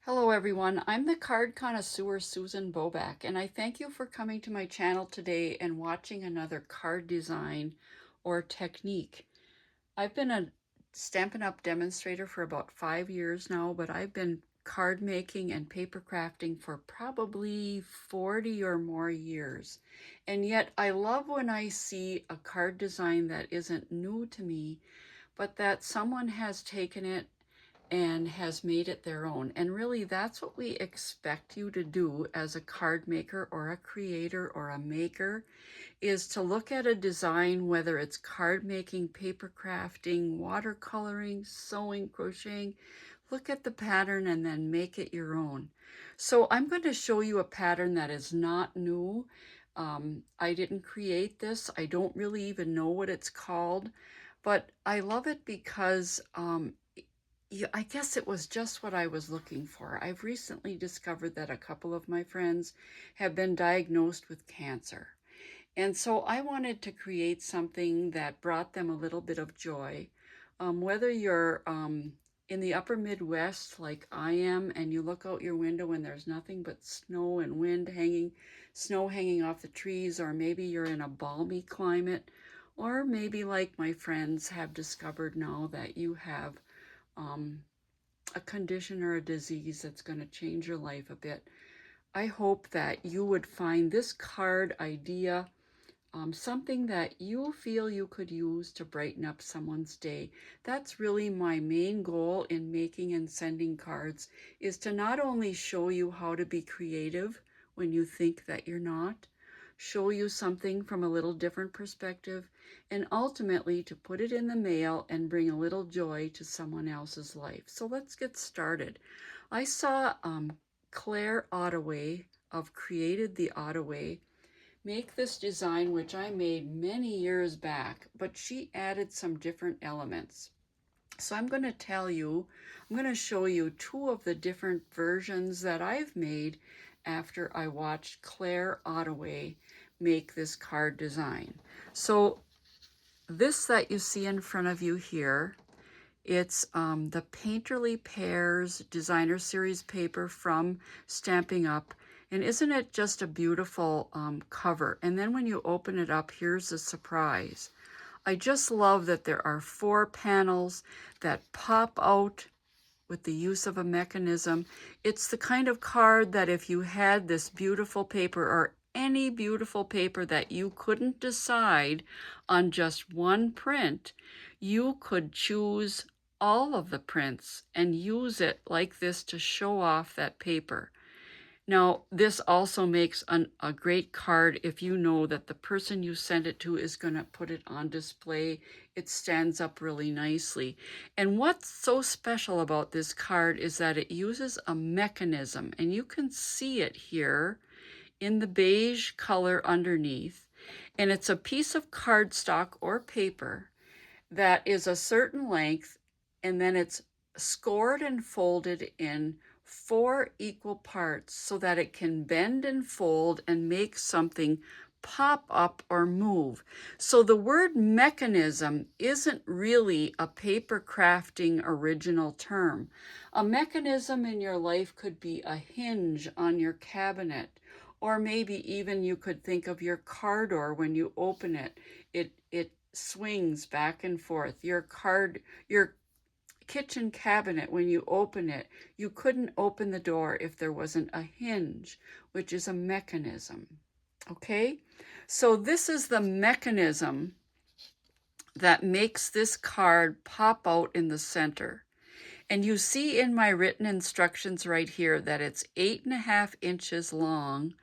Hello everyone, I'm the card connoisseur Susan Boback, and I thank you for coming to my channel today and watching another card design or technique. I've been a Stampin' Up! Demonstrator for about 5 years now, but I've been card making and paper crafting for probably 40 or more years. And yet I love when I see a card design that isn't new to me, but that someone has taken it and has made it their own. And really, that's what we expect you to do as a card maker or a creator or a maker, is to look at a design, whether it's card making, paper crafting, watercoloring, sewing, crocheting, look at the pattern and then make it your own. So I'm going to show you a pattern that is not new. I didn't create this. I don't really even know what it's called, but I love it because yeah, I guess it was just what I was looking for. I've recently discovered that a couple of my friends have been diagnosed with cancer. And so I wanted to create something that brought them a little bit of joy. Whether you're in the upper Midwest like I am, and you look out your window and there's nothing but snow and wind hanging, snow hanging off the trees, or maybe you're in a balmy climate, or maybe like my friends have discovered now that you have um, a condition or a disease that's going to change your life a bit. I hope that you would find this card idea something that you feel you could use to brighten up someone's day. That's really my main goal in making and sending cards, is to not only show you how to be creative when you think that you're not, show you something from a little different perspective, and ultimately to put it in the mail and bring a little joy to someone else's life. So let's get started. I saw Claire Ottaway of Created the Ottaway make this design, which I made many years back, but she added some different elements. So I'm going to show you two of the different versions that I've made after I watched Claire Ottaway make this card design. So this that you see in front of you here, it's the Painterly Pears Designer Series paper from Stampin' Up. And isn't it just a beautiful cover? And then when you open it up, here's the surprise. I just love that there are 4 panels that pop out with the use of a mechanism. It's the kind of card that if you had this beautiful paper or any beautiful paper that you couldn't decide on just one print, you could choose all of the prints and use it like this to show off that paper. Now, this also makes a great card if you know that the person you send it to is going to put it on display. It stands up really nicely. And what's so special about this card is that it uses a mechanism, and you can see it here in the beige color underneath. And it's a piece of cardstock or paper that is a certain length, and then it's scored and folded in 4 equal parts so that it can bend and fold and make something pop up or move. So the word mechanism isn't really a paper crafting original term. A mechanism in your life could be a hinge on your cabinet, or maybe even you could think of your car door. When you open it, it swings back and forth. Your kitchen cabinet, when you open it, you couldn't open the door if there wasn't a hinge, which is a mechanism. Okay? So this is the mechanism that makes this card pop out in the center. And you see in my written instructions right here that it's 8.5 inches long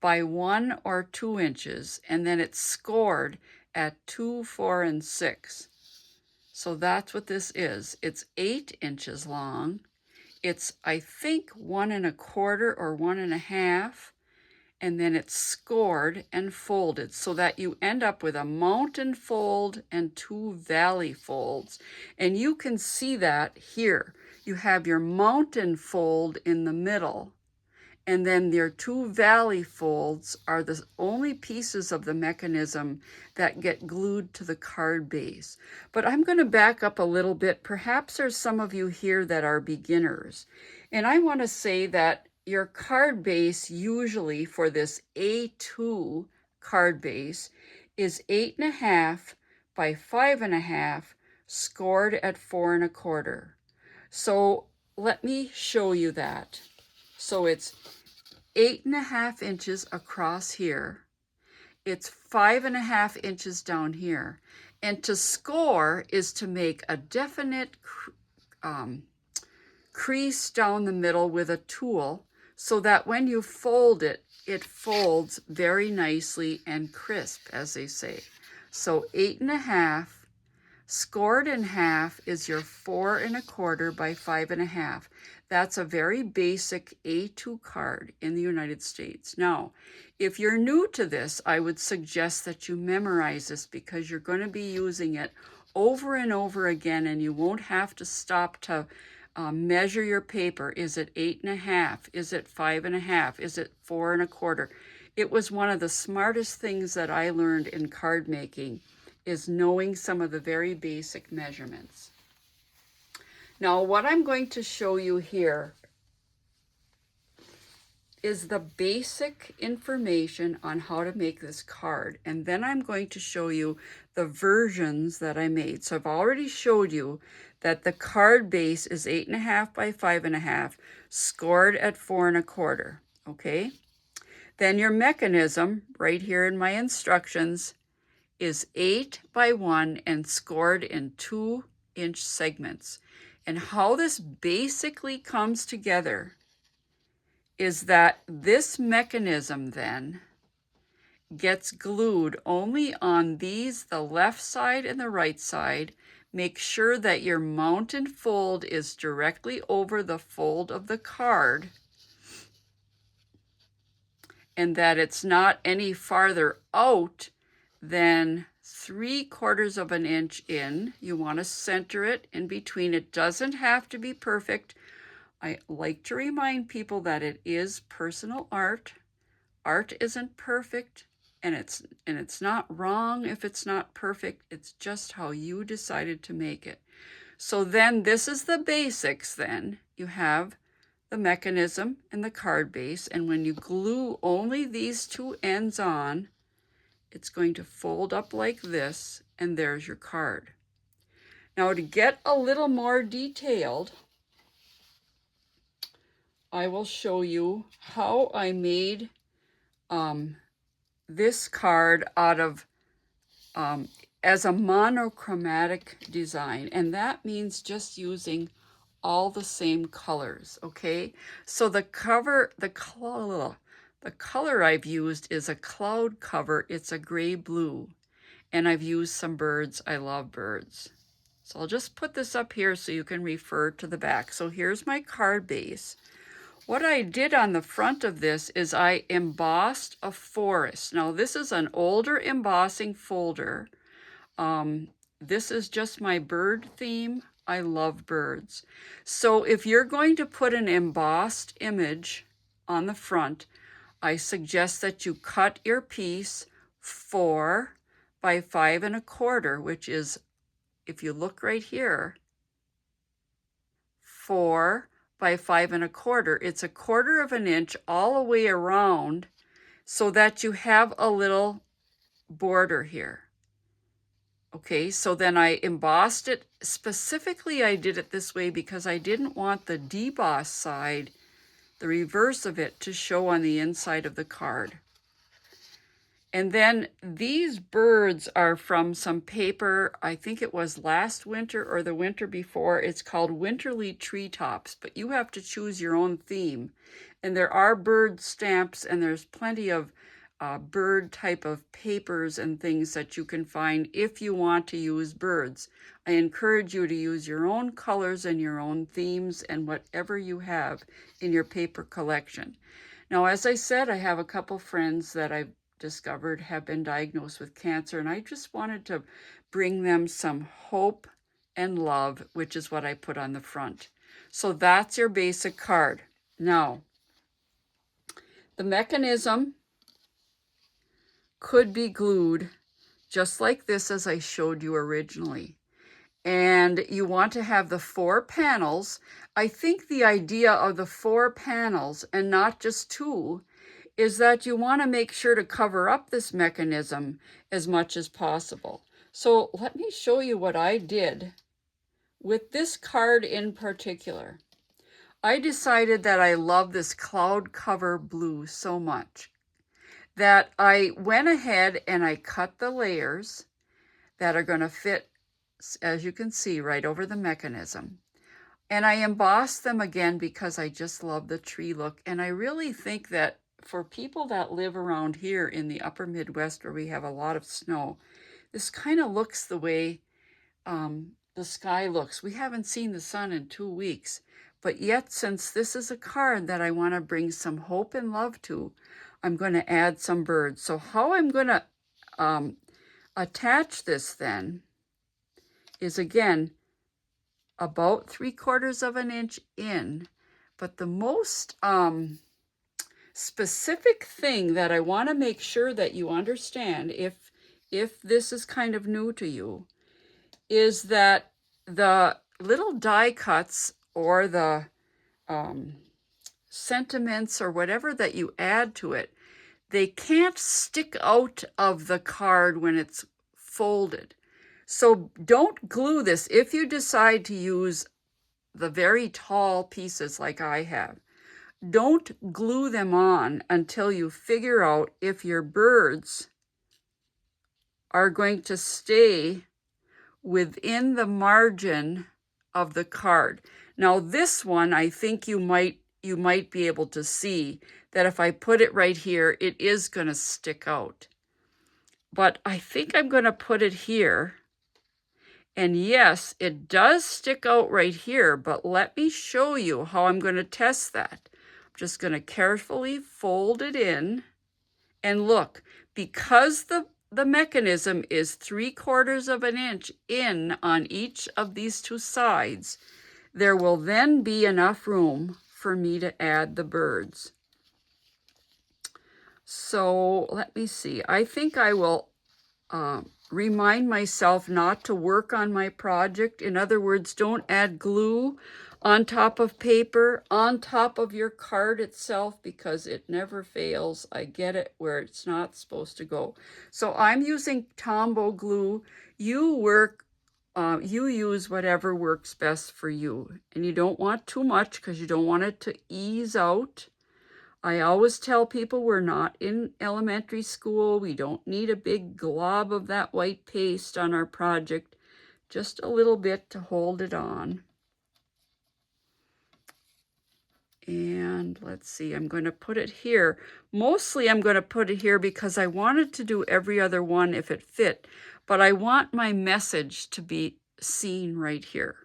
by 1 or 2 inches, and then it's scored at 2, 4, and 6. So that's what this is. It's 8 inches long. It's, I think, 1 1/4 or 1 1/2, and then it's scored and folded so that you end up with a mountain fold and 2 valley folds. And you can see that here. You have your mountain fold in the middle, and then your two valley folds are the only pieces of the mechanism that get glued to the card base. But I'm going to back up a little bit. Perhaps there's some of you here that are beginners. And I want to say that your card base usually for this A2 card base is 8.5 by 5.5 scored at 4 1/4. So let me show you that. So it's 8.5 inches across here. It's 5.5 inches down here. And to score is to make a definite crease down the middle with a tool so that when you fold it, it folds very nicely and crisp, as they say. So 8.5 scored in half is your 4 1/4 by 5.5. That's a very basic A2 card in the United States. Now, if you're new to this, I would suggest that you memorize this because you're going to be using it over and over again, and you won't have to stop to measure your paper. Is it 8.5? Is it 5.5? Is it 4 1/4? It was one of the smartest things that I learned in card making, is knowing some of the very basic measurements. Now, what I'm going to show you here is the basic information on how to make this card. And then I'm going to show you the versions that I made. So I've already showed you that the card base is 8.5 by 5.5, scored at 4 1/4, okay? Then your mechanism, right here in my instructions, is 8 by 1 and scored in 2-inch segments. And how this basically comes together is that this mechanism then gets glued only on these, the left side and the right side. Make sure that your mount and fold is directly over the fold of the card and that it's not any farther out than 3/4 of an inch in. You want to center it in between. It doesn't have to be perfect. I like to remind people that it is personal art. Art isn't perfect, and it's not wrong if it's not perfect. It's just how you decided to make it. So then this is the basics then. You have the mechanism and the card base, and when you glue only these two ends on, it's going to fold up like this, and there's your card. Now, to get a little more detailed, I will show you how I made this card out of as a monochromatic design, and that means just using all the same colors, okay? So the color I've used is a cloud cover. It's a gray blue, and I've used some birds. I love birds. So I'll just put this up here so you can refer to the back. So here's my card base. What I did on the front of this is I embossed a forest. Now this is an older embossing folder. This is just my bird theme. I love birds. So if you're going to put an embossed image on the front, I suggest that you cut your piece 4 by 5 1/4, which is, if you look right here, 4 by 5 1/4. It's 1/4 of an inch all the way around so that you have a little border here. Okay, so then I embossed it. Specifically, I did it this way because I didn't want the debossed side, the reverse of it, to show on the inside of the card. And then these birds are from some paper, I think it was last winter or the winter before. It's called Winterly Treetops, but you have to choose your own theme. And there are bird stamps, and there's plenty of bird type of papers and things that you can find if you want to use birds. I encourage you to use your own colors and your own themes and whatever you have in your paper collection. Now, as I said, I have a couple friends that I've discovered have been diagnosed with cancer, and I just wanted to bring them some hope and love, which is what I put on the front. So that's your basic card. Now, The mechanism could be glued just like this as I showed you originally. And you want to have the 4 panels. I think the idea of the 4 panels and not just 2 is that you want to make sure to cover up this mechanism as much as possible. So let me show you what I did with this card in particular. I decided that I love this cloud cover blue so much that I went ahead and I cut the layers that are going to fit, as you can see, right over the mechanism. And I embossed them again because I just love the tree look. And I really think that for people that live around here in the upper Midwest where we have a lot of snow, this kind of looks the way the sky looks. We haven't seen the sun in 2 weeks, but yet since this is a card that I want to bring some hope and love to, I'm going to add some birds. So how I'm going to attach this then is, again, about 3/4 of an inch in, but the most specific thing that I want to make sure that you understand, if this is kind of new to you, is that the little die cuts or the sentiments or whatever that you add to it, they can't stick out of the card when it's folded. So don't glue this. If you decide to use the very tall pieces like I have, don't glue them on until you figure out if your birds are going to stay within the margin of the card. Now this one, I think you might be able to see that if I put it right here, it is going to stick out. But I think I'm going to put it here. And yes, it does stick out right here, but let me show you how I'm going to test that. I'm just going to carefully fold it in. And look, because the mechanism is 3/4 of an inch in on each of these 2 sides, there will then be enough room for me to add the birds. So let me see. I think I will remind myself not to work on my project. In other words, don't add glue on top of paper, on top of your card itself, because it never fails. I get it where it's not supposed to go. So I'm using Tombow glue. You use whatever works best for you. And you don't want too much because you don't want it to ease out. I always tell people we're not in elementary school. We don't need a big glob of that white paste on our project. Just a little bit to hold it on. And let's see, I'm going to put it here. Mostly I'm going to put it here because I wanted to do every other one if it fit. But I want my message to be seen right here.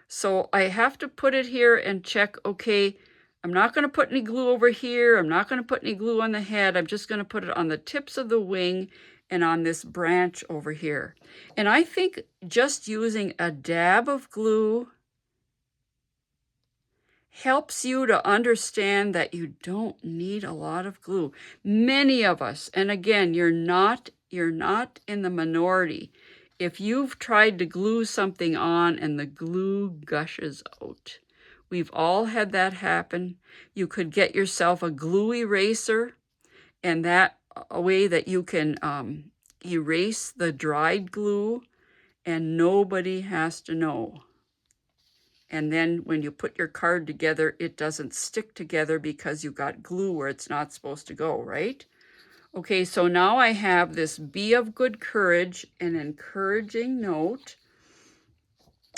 So I have to put it here and check, okay, I'm not going to put any glue over here. I'm not going to put any glue on the head. I'm just going to put it on the tips of the wing and on this branch over here. And I think just using a dab of glue helps you to understand that you don't need a lot of glue. Many of us, and again, you're not in the minority. If you've tried to glue something on and the glue gushes out, we've all had that happen. You could get yourself a glue eraser, and that a way that you can erase the dried glue, and nobody has to know. And then when you put your card together, it doesn't stick together because you got glue where it's not supposed to go, right? Okay, so now I have this Be of Good Courage, an encouraging note.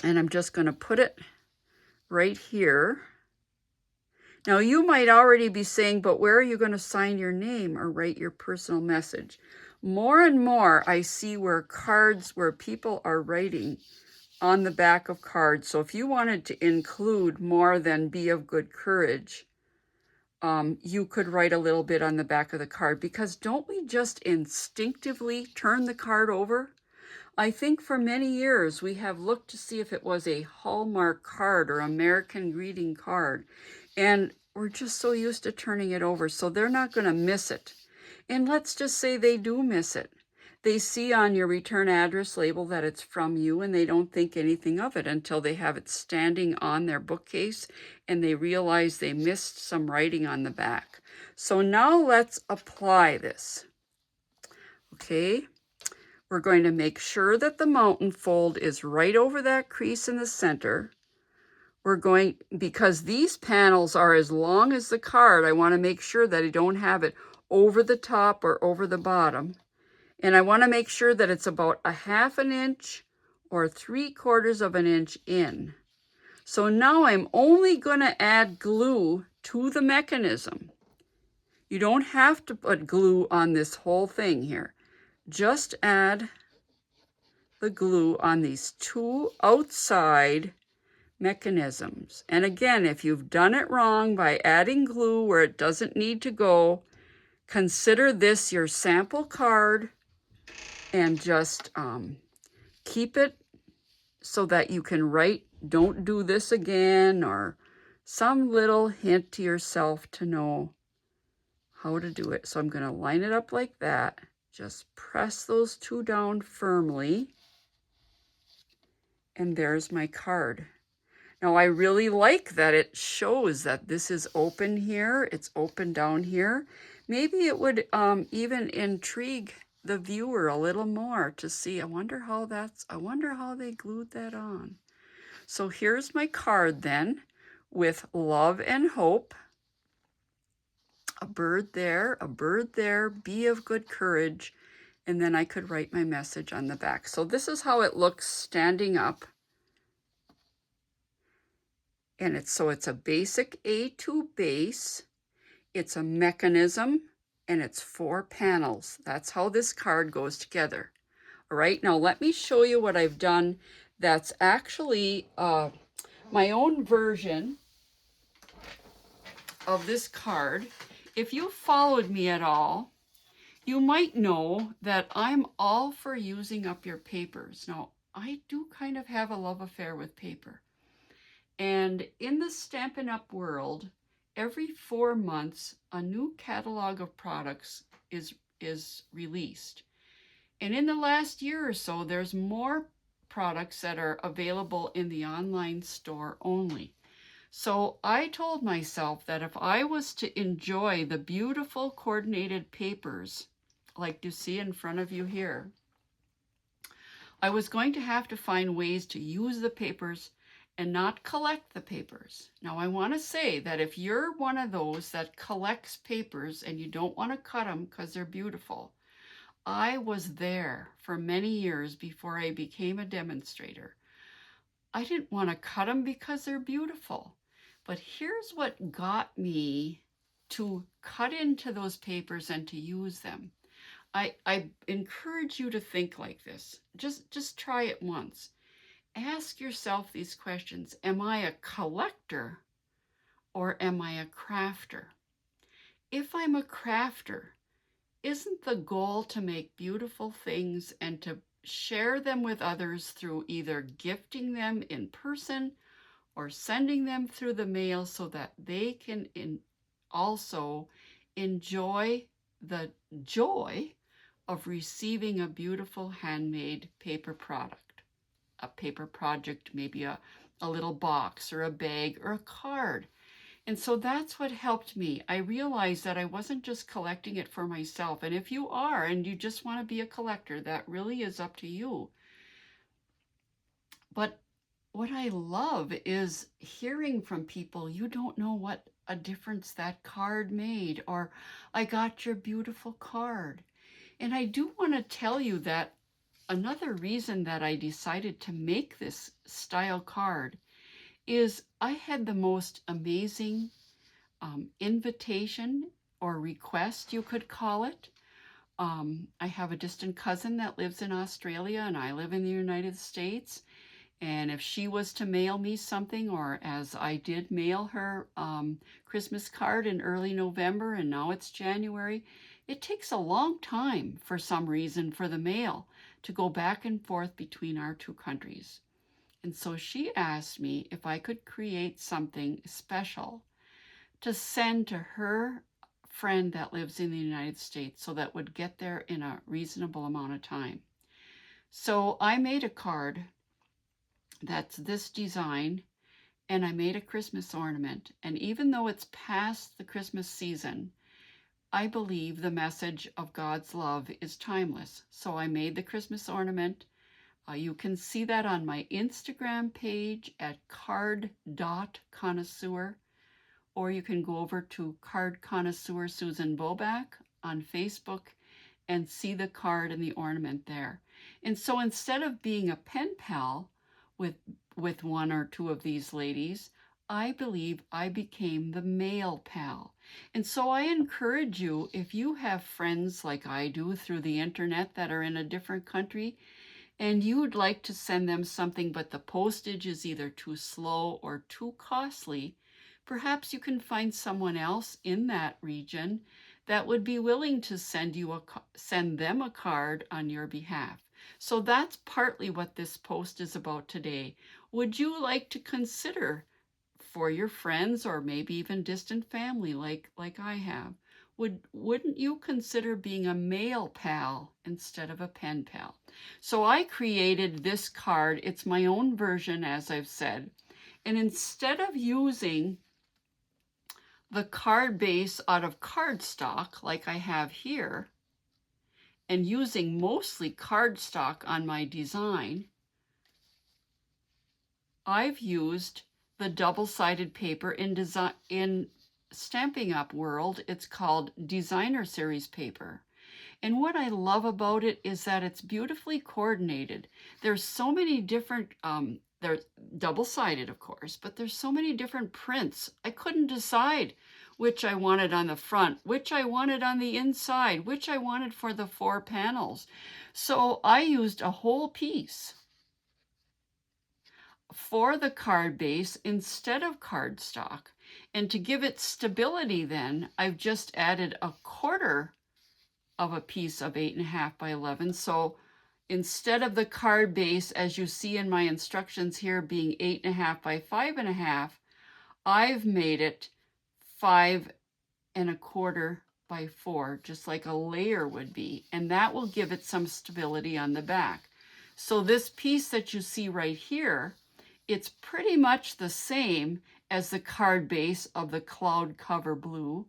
And I'm just going to put it right here. Now you might already be saying, but where are you going to sign your name or write your personal message? More and more I see where people are writing on the back of cards. So if you wanted to include more than Be of Good Courage, you could write a little bit on the back of the card, because don't we just instinctively turn the card over? I think for many years we have looked to see if it was a Hallmark card or American greeting card. And we're just so used to turning it over, so they're not going to miss it. And let's just say they do miss it. They see on your return address label that it's from you, and they don't think anything of it until they have it standing on their bookcase and they realize they missed some writing on the back. So now let's apply this. Okay, we're going to make sure that the mountain fold is right over that crease in the center. We're going, because these panels are as long as the card, I want to make sure that I don't have it over the top or over the bottom. And I want to make sure that it's about a 1/2 inch or 3/4 of an inch in. So now I'm only going to add glue to the mechanism. You don't have to put glue on this whole thing here. Just add the glue on these 2 outside mechanisms. And again, if you've done it wrong by adding glue where it doesn't need to go, consider this your sample card and just keep it so that you can write, don't do this again, or some little hint to yourself to know how to do it. So I'm going to line it up like that. Just press those 2 down firmly. And there's my card. Now I really like that it shows that this is open here, it's open down here. Maybe it would even intrigue the viewer a little more to see, I wonder how they glued that on. So here's my card then, with love and hope. A bird there, be of good courage, and then I could write my message on the back. So this is how it looks standing up. And it's a basic A2 base, it's a mechanism, and it's 4 panels. That's how this card goes together. All right, now let me show you what I've done that's actually my own version of this card. If you followed me at all, you might know that I'm all for using up your papers. Now, I do kind of have a love affair with paper. And in the Stampin' Up! World, every 4 months, a new catalog of products is released. And in the last year or so, there's more products that are available in the online store only. So I told myself that if I was to enjoy the beautiful coordinated papers, like you see in front of you here, I was going to have to find ways to use the papers and not collect the papers. Now I want to say that if you're one of those that collects papers and you don't want to cut them because they're beautiful, I was there for many years before I became a demonstrator. I didn't want to cut them because they're beautiful. But here's what got me to cut into those papers and to use them. I encourage you to think like this. Just try it once. Ask yourself these questions. Am I a collector or am I a crafter? If I'm a crafter, isn't the goal to make beautiful things and to share them with others through either gifting them in person or sending them through the mail so that they can also enjoy the joy of receiving a beautiful handmade paper product? A paper project, maybe a little box or a bag or a card. And so that's what helped me. I realized that I wasn't just collecting it for myself. And if you are and you just want to be a collector, that really is up to you. But what I love is hearing from people, you don't know what a difference that card made, or I got your beautiful card. And I do want to tell you that another reason that I decided to make this style card is I had the most amazing invitation or request, you could call it. I have a distant cousin that lives in Australia and I live in the United States. And if she was to mail me something, or as I did mail her Christmas card in early November and now it's January, it takes a long time for some reason for the mail to go back and forth between our 2 countries. And so she asked me if I could create something special to send to her friend that lives in the United States, so that would get there in a reasonable amount of time. So I made a card that's this design, and I made a Christmas ornament. And even though it's past the Christmas season, I believe the message of God's love is timeless. So I made the Christmas ornament. You can see that on my Instagram page at card.connoisseur, or you can go over to Card Connoisseur Susan Boback on Facebook and see the card and the ornament there. And so instead of being a pen pal with one or two of these ladies, I believe I became the mail pal. And so I encourage you, if you have friends like I do through the internet that are in a different country, and you would like to send them something, but the postage is either too slow or too costly, perhaps you can find someone else in that region that would be willing to send them a card on your behalf. So that's partly what this post is about today. Would you like to consider, for your friends or maybe even distant family like I have, wouldn't you consider being a mail pal instead of a pen pal? So I created this card. It's my own version, as I've said. And instead of using the card base out of cardstock like I have here, and using mostly cardstock on my design, I've used the double-sided paper in Stampin' Up world. It's called Designer Series paper. And what I love about it is that it's beautifully coordinated. There's so many different, they're double-sided, of course, but there's so many different prints. I couldn't decide which I wanted on the front, which I wanted on the inside, which I wanted for the 4 panels. So I used a whole piece for the card base instead of cardstock. And to give it stability then, I've just added a quarter of a piece of 8.5 by 11. So instead of the card base, as you see in my instructions here, being 8.5 by 5.5, I've made it 5.25 by 4, just like a layer would be, and that will give it some stability on the back. So this piece that you see right here, it's pretty much the same as the card base of the cloud cover blue.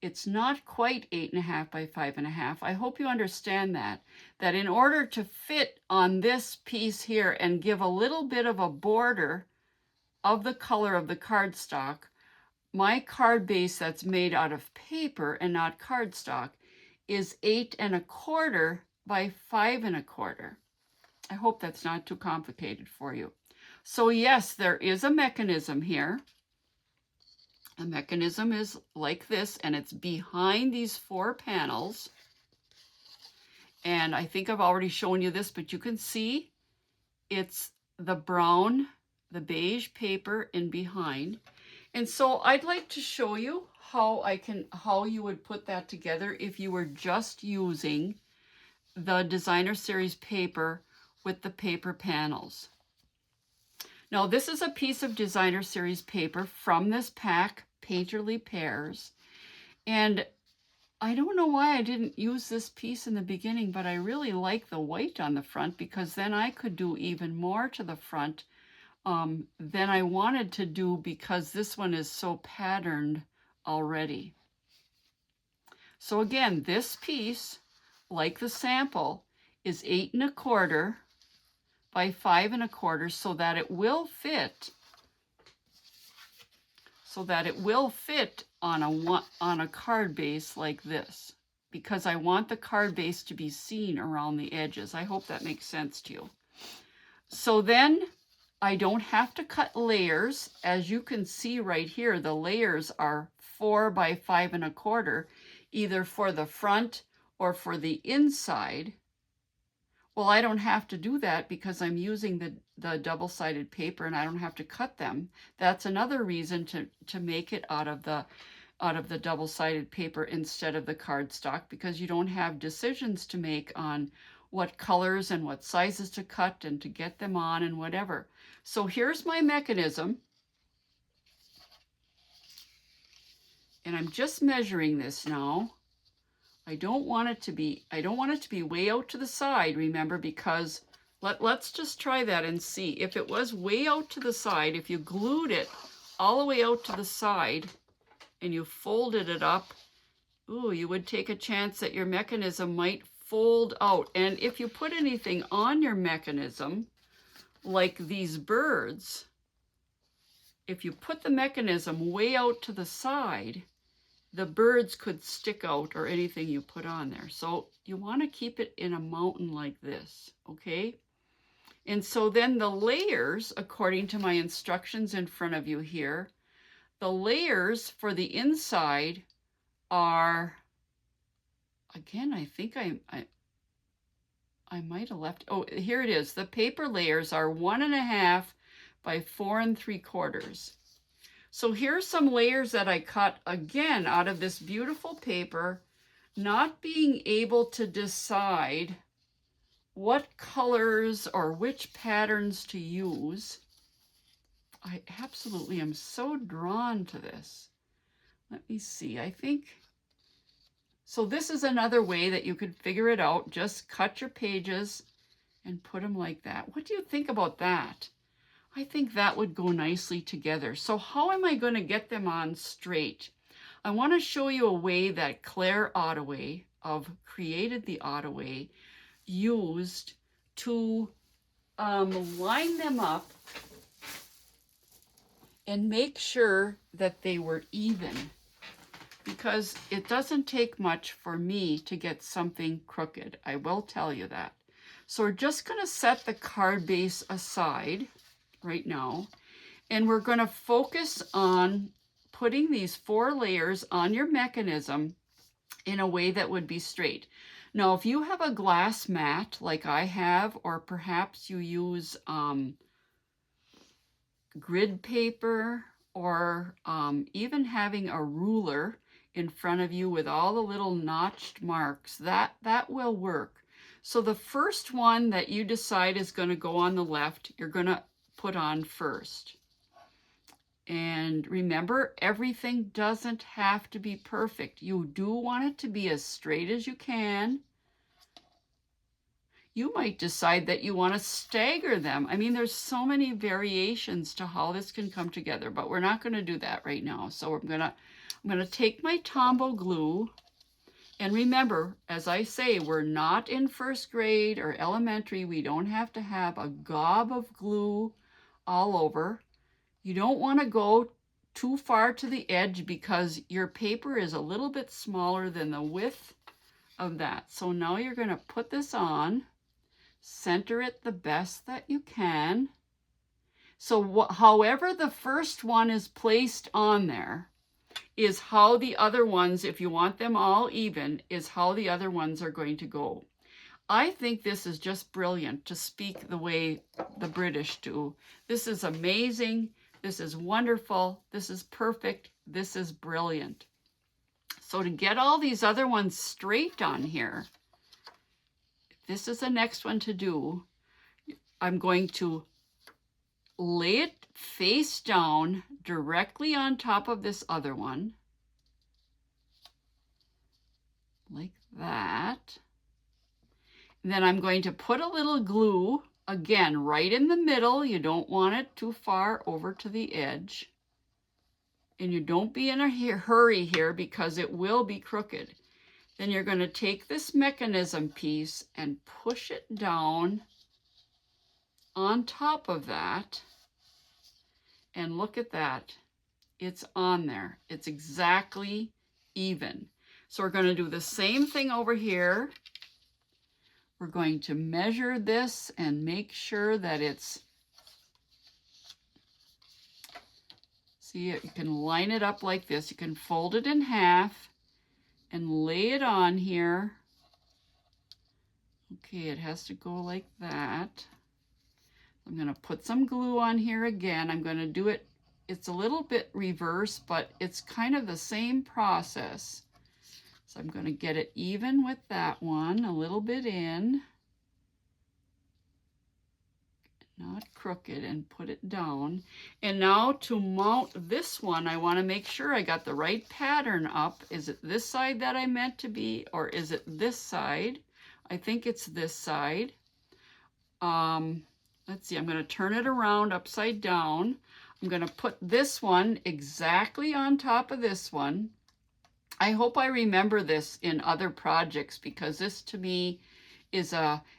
It's not quite 8.5 by 5.5. I hope you understand that in order to fit on this piece here and give a little bit of a border of the color of the cardstock, my card base that's made out of paper and not cardstock is 8.25 by 5.25. I hope that's not too complicated for you. So yes, there is a mechanism here. The mechanism is like this, and it's behind these 4 panels. And I think I've already shown you this, but you can see it's the brown, the beige paper in behind. And so I'd like to show you how you would put that together if you were just using the Designer Series paper with the paper panels. Now this is a piece of Designer Series paper from this pack, Painterly Pears. And I don't know why I didn't use this piece in the beginning, but I really like the white on the front, because then I could do even more to the front than I wanted to do, because this one is so patterned already. So again, this piece, like the sample, is 8.25 by 5.25, so that it will fit on a card base like this, because I want the card base to be seen around the edges. I hope that makes sense to you. So then I don't have to cut layers. As you can see right here, the layers are 4 by 5.25, either for the front or for the inside. Well, I don't have to do that because I'm using the double-sided paper, and I don't have to cut them. That's another reason to make it out of the double-sided paper instead of the cardstock, because you don't have decisions to make on what colors and what sizes to cut and to get them on and whatever. So here's my mechanism. And I'm just measuring this now. I don't want it to be way out to the side, remember, because let's just try that and see. If it was way out to the side, if you glued it all the way out to the side and you folded it up, ooh, you would take a chance that your mechanism might fold out. And if you put anything on your mechanism, like these birds, if you put the mechanism way out to the side, the birds could stick out, or anything you put on there. So you want to keep it in a mountain like this, okay? And so then the layers, according to my instructions in front of you here, the layers for the inside are, again, I think I might have left, oh, here it is. The paper layers are 1.5 by 4 3/4. So here's some layers that I cut, again, out of this beautiful paper, not being able to decide what colors or which patterns to use. I absolutely am so drawn to this. Let me see, I think, so this is another way that you could figure it out. Just cut your pages and put them like that. What do you think about that? I think that would go nicely together. So how am I going to get them on straight? I want to show you a way that Claire Ottaway of Created the Ottaway used to line them up and make sure that they were even, because it doesn't take much for me to get something crooked. I will tell you that. So we're just going to set the card base aside right now, and we're going to focus on putting these 4 layers on your mechanism in a way that would be straight. Now, if you have a glass mat like I have, or perhaps you use grid paper, or even having a ruler in front of you with all the little notched marks, that will work. So the first one that you decide is going to go on the left, you're going to put on first. And remember, everything doesn't have to be perfect. You do want it to be as straight as you can. You might decide that you want to stagger them. I mean, there's so many variations to how this can come together, but we're not going to do that right now. So I'm going to take my Tombow glue. And remember, as I say, we're not in first grade or elementary. We don't have to have a gob of glue all over. You don't want to go too far to the edge because your paper is a little bit smaller than the width of that. So now you're going to put this on, center it the best that you can. So however the first one is placed on there is how the other ones, if you want them all even, is how the other ones are going to go. I think this is just brilliant, to speak the way the British do. This is amazing. This is wonderful. This is perfect. This is brilliant. So to get all these other ones straight on here, this is the next one to do. I'm going to lay it face down directly on top of this other one, like that. And then I'm going to put a little glue, again, right in the middle. You don't want it too far over to the edge. And you don't be in a hurry here because it will be crooked. Then you're going to take this mechanism piece and push it down on top of that. And look at that. It's on there. It's exactly even. So we're going to do the same thing over here. We're going to measure this and make sure that it's, see, you can line it up like this. You can fold it in half and lay it on here. Okay, it has to go like that. I'm going to put some glue on here again. I'm going to do it, it's a little bit reverse, but it's kind of the same process. So I'm going to get it even with that one, a little bit in. not crooked, and put it down. And now to mount this one, I want to make sure I got the right pattern up. Is it this side that I meant to be, or is it this side? I think it's this side. Let's see, I'm going to turn it around upside down. I'm going to put this one exactly on top of this one. I hope I remember this in other projects, because this to me is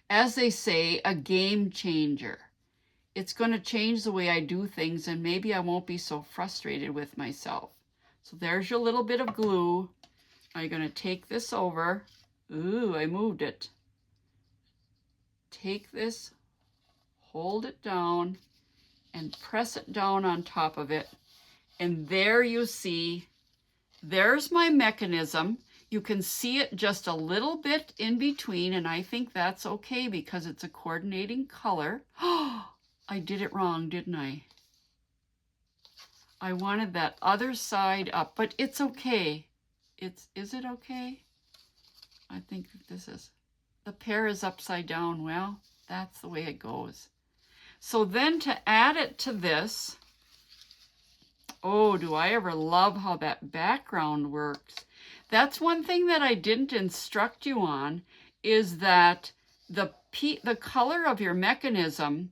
as they say, a game changer. It's going to change the way I do things, and maybe I won't be so frustrated with myself. So there's your little bit of glue. I'm going to take this over. Ooh, I moved it. Take this, hold it down, and press it down on top of it. And there you see, there's my mechanism. You can see it just a little bit in between, and I think that's okay because it's a coordinating color. Oh, I did it wrong, didn't I? I wanted that other side up, but it's okay. Is it okay? I think that this is, the pear is upside down. Well, that's the way it goes. So then to add it to this, oh, do I ever love how that background works. That's one thing that I didn't instruct you on, is that the color of your mechanism,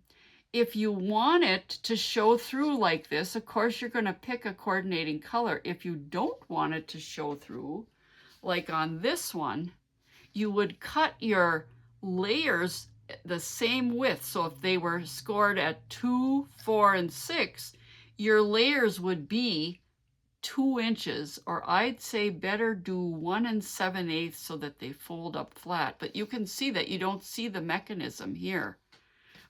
if you want it to show through like this, of course you're going to pick a coordinating color. If you don't want it to show through, like on this one, you would cut your layers the same width. So if they were scored at 2, 4, and 6, your layers would be 2 inches, or I'd say better do 1 7/8 so that they fold up flat. But you can see that you don't see the mechanism here,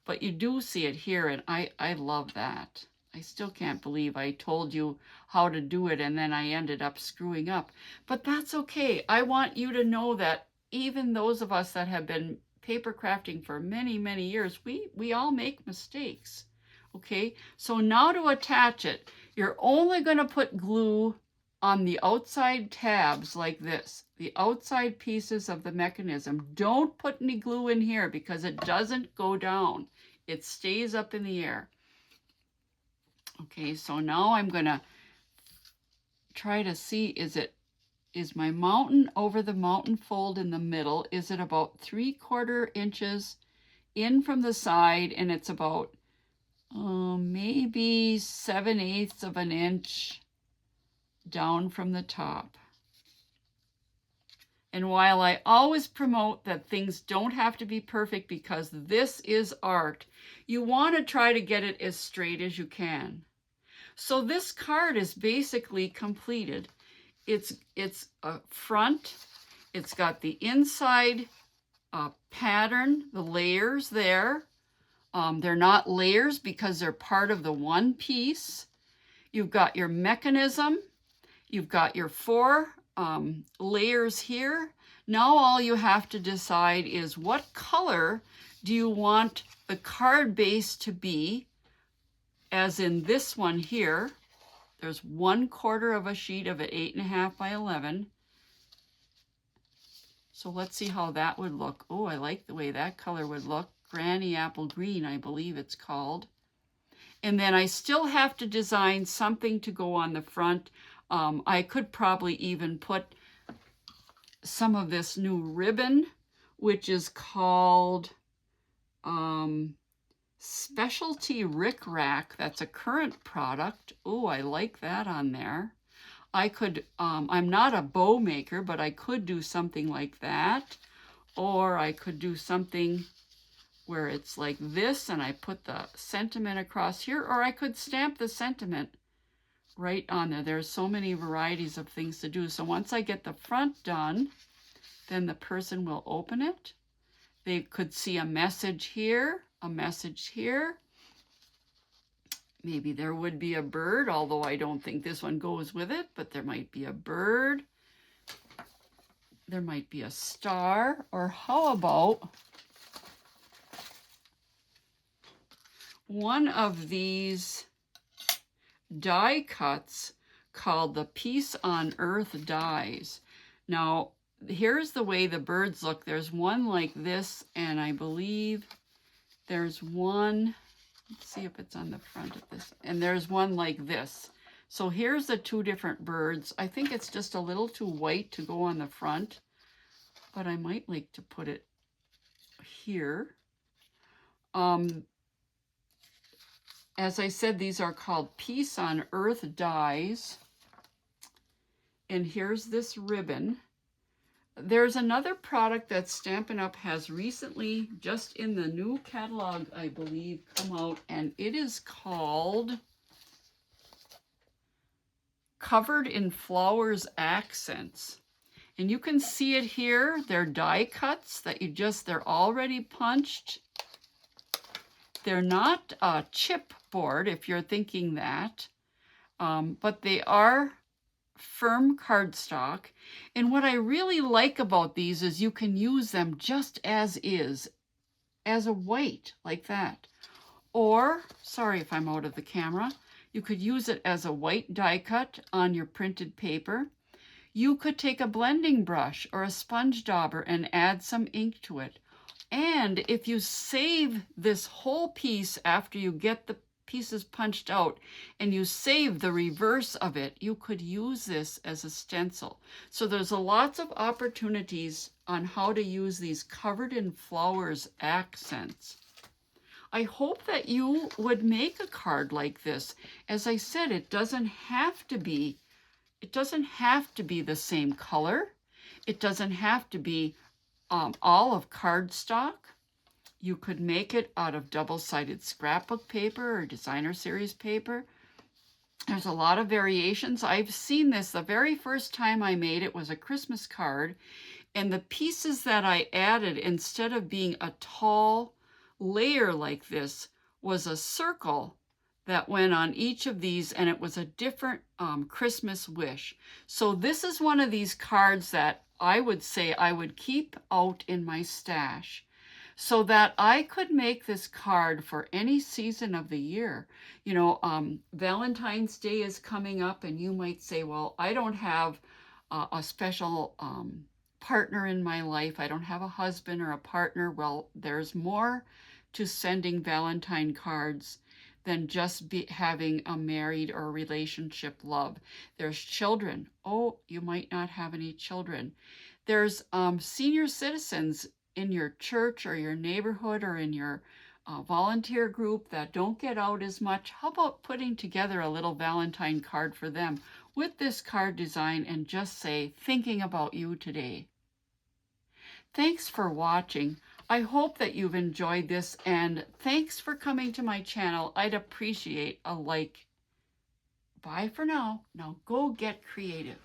but you do see it here, and I love that. I still can't believe I told you how to do it and then I ended up screwing up. But that's okay. I want you to know that even those of us that have been paper crafting for many, many years, we all make mistakes. Okay, so now to attach it, you're only going to put glue on the outside tabs like this, the outside pieces of the mechanism. Don't put any glue in here because it doesn't go down. It stays up in the air. Okay, so now I'm going to try to see, is my mountain over the mountain fold in the middle? Is it about 3/4 inches in from the side, and it's about maybe 7/8 of an inch down from the top? And while I always promote that things don't have to be perfect because this is art, you want to try to get it as straight as you can. So this card is basically completed. It's a front, it's got the inside pattern, the layers there. They're not layers because they're part of the one piece. You've got your mechanism. You've got your 4 layers here. Now all you have to decide is what color do you want the card base to be, as in this one here. There's 1/4 of a sheet of it, 8.5 by 11. So let's see how that would look. Oh, I like the way that color would look. Granny Apple Green, I believe it's called. And then I still have to design something to go on the front. I could probably even put some of this new ribbon, which is called Specialty Rick Rack. That's a current product. Oh, I like that on there. I could, I'm not a bow maker, but I could do something like that. Or I could do something where it's like this and I put the sentiment across here, or I could stamp the sentiment right on there. There's so many varieties of things to do. So once I get the front done, then the person will open it. They could see a message here, a message here. Maybe there would be a bird, although I don't think this one goes with it, but there might be a bird. There might be a star, or how about one of these die cuts called the Peace on Earth dies. Now, here's the way the birds look. There's one like this, and I believe there's one Let's see if it's on the front of this. And there's one like this. So here's the two different birds. I think it's just a little too white to go on the front, but I might like to put it here. As I said, these are called Peace on Earth dies. And here's this ribbon. There's another product that Stampin' Up! Has recently, just in the new catalog, I believe, come out, and it is called Covered in Flowers Accents. And you can see it here. They're die cuts that they're already punched. They're not chipboard, if you're thinking that, but they are firm cardstock. And what I really like about these is you can use them just as is, as a white, like that. Or, sorry if I'm out of the camera, you could use it as a white die cut on your printed paper. You could take a blending brush or a sponge dauber and add some ink to it. And if you save this whole piece after you get the pieces punched out and you save the reverse of it, you could use this as a stencil. So there's lots of opportunities on how to use these Covered in Flowers accents. I hope that you would make a card like this. As I said, it doesn't have to be the same color. It doesn't have to be all of cardstock. You could make it out of double-sided scrapbook paper or designer series paper. There's a lot of variations. I've seen this. The very first time I made it was a Christmas card, and the pieces that I added, instead of being a tall layer like this, was a circle that went on each of these, and it was a different Christmas wish. So this is one of these cards that I would say I would keep out in my stash, so that I could make this card for any season of the year. You know, Valentine's Day is coming up, and you might say, well, I don't have a special partner in my life. I don't have a husband or a partner. Well, there's more to sending Valentine cards than just having a married or relationship love. There's children. Oh, you might not have any children. There's senior citizens in your church or your neighborhood or in your volunteer group that don't get out as much. How about putting together a little Valentine card for them with this card design and just say, thinking about you today. Thanks for watching. I hope that you've enjoyed this, and thanks for coming to my channel. I'd appreciate a like. Bye for now. Now go get creative.